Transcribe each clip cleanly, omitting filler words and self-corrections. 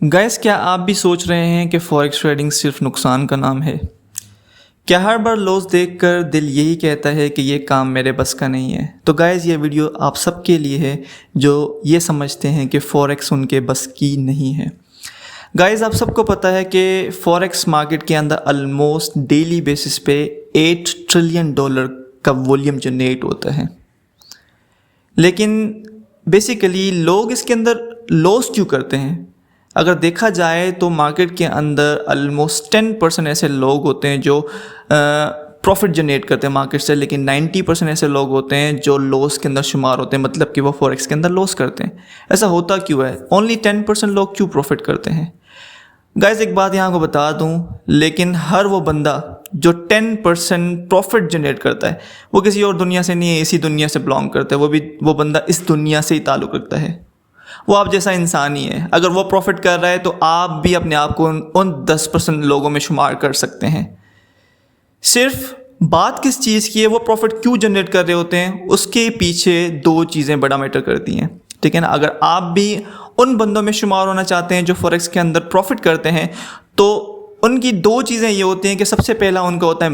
Guys, क्या आप भी सोच रहे हैं कि फॉरेक्स ट्रेडिंग सिर्फ नुकसान का नाम है? क्या हर बार लॉस देखकर दिल यही कहता है कि ये काम मेरे बस का नहीं है? तो गाइस, ये वीडियो आप सबके लिए है जो ये समझते हैं कि फॉरेक्स उनके बस की नहीं है। गाइस, आप सबको पता है कि फॉरेक्स मार्केट के अंदर ऑलमोस्ट डेली बेसिस पे $8 ट्रिलियन का वॉल्यूम जनरेट होता है। लेकिन बेसिकली लोग इसके अंदर लॉस क्यों करते हैं? अगर देखा जाए तो मार्केट के अंदर ऑलमोस्ट 10% ऐसे लोग होते हैं जो प्रॉफिट जनरेट करते हैं मार्केट से, लेकिन 90% ऐसे लोग होते हैं जो लॉस के अंदर शुमार होते हैं, मतलब कि वो फॉरेक्स के अंदर लॉस करते हैं। ऐसा होता क्यों है? ओनली 10% लोग क्यों प्रॉफिट करते हैं? गाइस, एक बात यहाँ को बता दूँ, लेकिन हर वो बंदा जो 10% प्रॉफिट जनरेट करता है वो किसी और दुनिया से नहीं है, इसी दुनिया से बिलोंग करता है। वो बंदा इस दुनिया से ही ताल्लुक़ रखता है। वो आप जैसा इंसान ही है। अगर वो प्रॉफिट कर रहा है तो आप भी अपने आप को उन 10% लोगों में शुमार कर सकते हैं। सिर्फ बात किस चीज़ की है, वो प्रॉफिट क्यों जनरेट कर रहे होते हैं, उसके पीछे दो चीज़ें बड़ा मैटर करती हैं, ठीक है ना। अगर आप भी उन बंदों में शुमार होना चाहते हैं जो फॉरेक्स के अंदर प्रॉफिट करते हैं, तो उनकी दो चीज़ें ये होती हैं कि सबसे पहला उनका होता है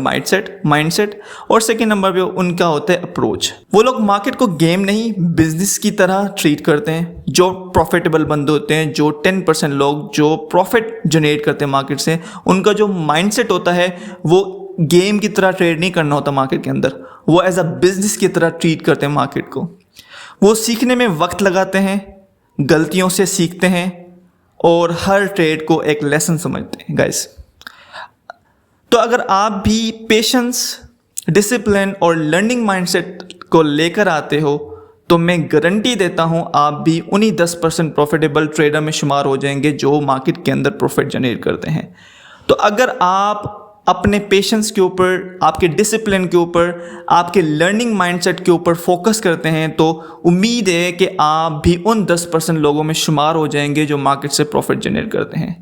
माइंडसेट और सेकंड नंबर पे उनका होता है अप्रोच। वो लोग मार्केट को गेम नहीं बिजनेस की तरह ट्रीट करते हैं। जो प्रॉफिटेबल बंदे होते हैं, जो 10% लोग जो प्रॉफिट जनरेट करते हैं मार्केट से, उनका जो माइंडसेट होता है वो गेम की तरह ट्रेड नहीं करना होता मार्केट के अंदर। वो एज अ बिजनेस की तरह ट्रीट करते हैं मार्केट को। वो सीखने में वक्त लगाते हैं, गलतियों से सीखते हैं और हर ट्रेड को एक लेसन समझते हैं। गाइस, तो अगर आप भी पेशेंस, डिसिप्लिन और लर्निंग माइंडसेट को लेकर आते हो तो मैं गारंटी देता हूं आप भी उन्हीं 10% प्रॉफिटेबल ट्रेडर में शुमार हो जाएंगे जो मार्केट के अंदर प्रॉफिट जनरेट करते हैं। तो अगर आप अपने पेशेंस के ऊपर, आपके डिसिप्लिन के ऊपर, आपके लर्निंग माइंडसेट के ऊपर फोकस करते हैं तो उम्मीद है कि आप भी उन 10% लोगों में शुमार हो जाएंगे जो मार्केट से प्रॉफिट जनरेट करते हैं।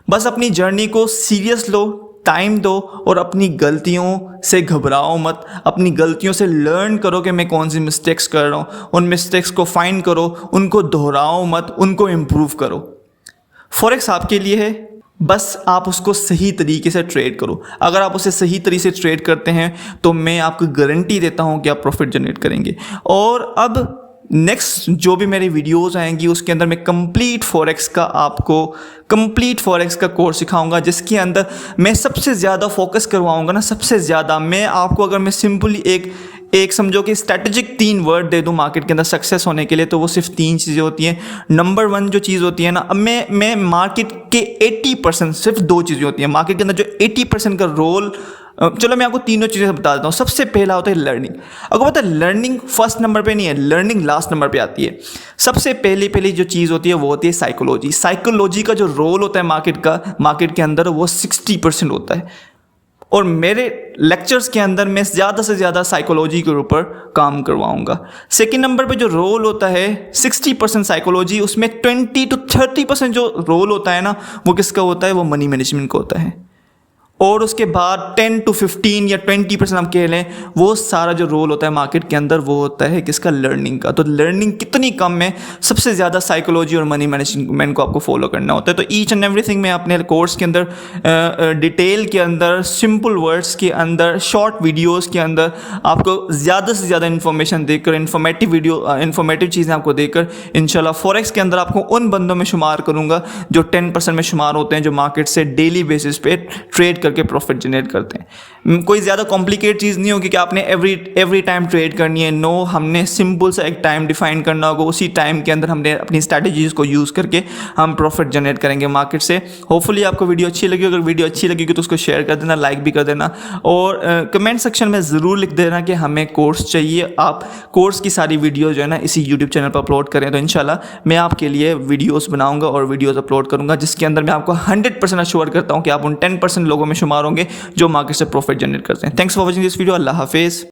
बस अपनी जर्नी को सीरियस लो, टाइम दो और अपनी गलतियों से घबराओ मत। अपनी गलतियों से लर्न करो कि मैं कौन सी मिस्टेक्स कर रहा हूँ। उन मिस्टेक्स को फाइंड करो, उनको दोहराओ मत, उनको इम्प्रूव करो। फॉरेक्स आपके लिए है, बस आप उसको सही तरीके से ट्रेड करो। अगर आप उसे सही तरीके से ट्रेड करते हैं तो मैं आपको गारंटी देता हूँ कि आप प्रॉफिट जनरेट करेंगे। और अब नेक्स्ट जो भी मेरी वीडियोस आएंगी उसके अंदर मैं कंप्लीट फॉरेक्स का कोर्स सिखाऊंगा, जिसके अंदर मैं सबसे ज़्यादा फोकस करवाऊंगा ना, सबसे ज़्यादा मैं आपको, अगर मैं सिंपली एक समझो कि स्ट्रैटेजिक 3 वर्ड दे दूं मार्केट के अंदर सक्सेस होने के लिए, तो वो सिर्फ 3 चीज़ें होती हैं। नंबर 1 जो चीज़ होती है ना, अब मैं मार्केट के 80%, सिर्फ 2 चीज़ें होती हैं मार्केट के अंदर जो 80% का रोल, चलो मैं आपको तीनों चीज़ें बता देता हूँ। सबसे पहला होता है लर्निंग। अगर पता है लर्निंग फर्स्ट नंबर पे नहीं है, लर्निंग लास्ट नंबर पे आती है। सबसे पहली जो चीज़ होती है वो होती है साइकोलॉजी का जो रोल होता है मार्केट के अंदर वो 60% होता है। और मेरे लेक्चर्स के अंदर मैं ज़्यादा से ज़्यादा साइकोलॉजी के ऊपर काम करवाऊंगा। सेकंड नंबर पे जो रोल होता है 60% साइकोलॉजी, उसमें 20 to 30% जो रोल होता है ना, वो किसका होता है? वो मनी मैनेजमेंट का होता है। और उसके बाद 10 to 15 या 20% हम कह लें, वो सारा जो रोल होता है मार्केट के अंदर वो होता है किसका? लर्निंग का। तो लर्निंग कितनी कम है, सबसे ज़्यादा साइकोलॉजी और मनी मैनेजमेंट को आपको फॉलो करना होता है। तो ईच एंड एवरीथिंग मैं अपने कोर्स के अंदर डिटेल के अंदर, सिंपल वर्ड्स के अंदर, शॉर्ट वीडियोज़ के अंदर आपको ज़्यादा से ज़्यादा इन्फॉर्मेशन देकर, इन्फॉर्मेटिव चीज़ें आपको देकर इंशाल्लाह फॉरेक्स के अंदर आपको उन बंदों में शुमार करूँगा जो 10% में शुमार होते हैं, जो मार्केट से डेली बेसिस पे ट्रेड करके प्रॉफिट जनरेट करते हैं। कोई ज़्यादा कॉम्प्लिकेट चीज़ नहीं होगी कि आपने एवरी टाइम ट्रेड करनी है। नो, हमने सिंपल सा एक टाइम डिफाइन करना होगा। उसी टाइम के अंदर हमने अपनी स्ट्रैटेजीज को यूज़ करके हम प्रॉफिट जनरेट करेंगे मार्केट से। होपफुली आपको वीडियो अच्छी लगी। अगर वीडियो अच्छी लगेगी तो उसको शेयर कर देना, लाइक भी कर देना और कमेंट सेक्शन में ज़रूर लिख देना कि हमें कोर्स चाहिए। आप कोर्स की सारी वीडियो जो है ना इसी यूट्यूब चैनल पर अपलोड करें तो इंशाल्लाह मैं आपके लिए वीडियोज़ बनाऊँगा और वीडियोज़ अपलोड करूँगा, जिसके अंदर मैं आपको 100% अश्योर करता हूँ कि आप उन 10% लोगों में शुमार होंगे जो मार्केट से प्रॉफिट जनरेट करते हैं। Thanks for watching this video. अल्लाह हाफिज़।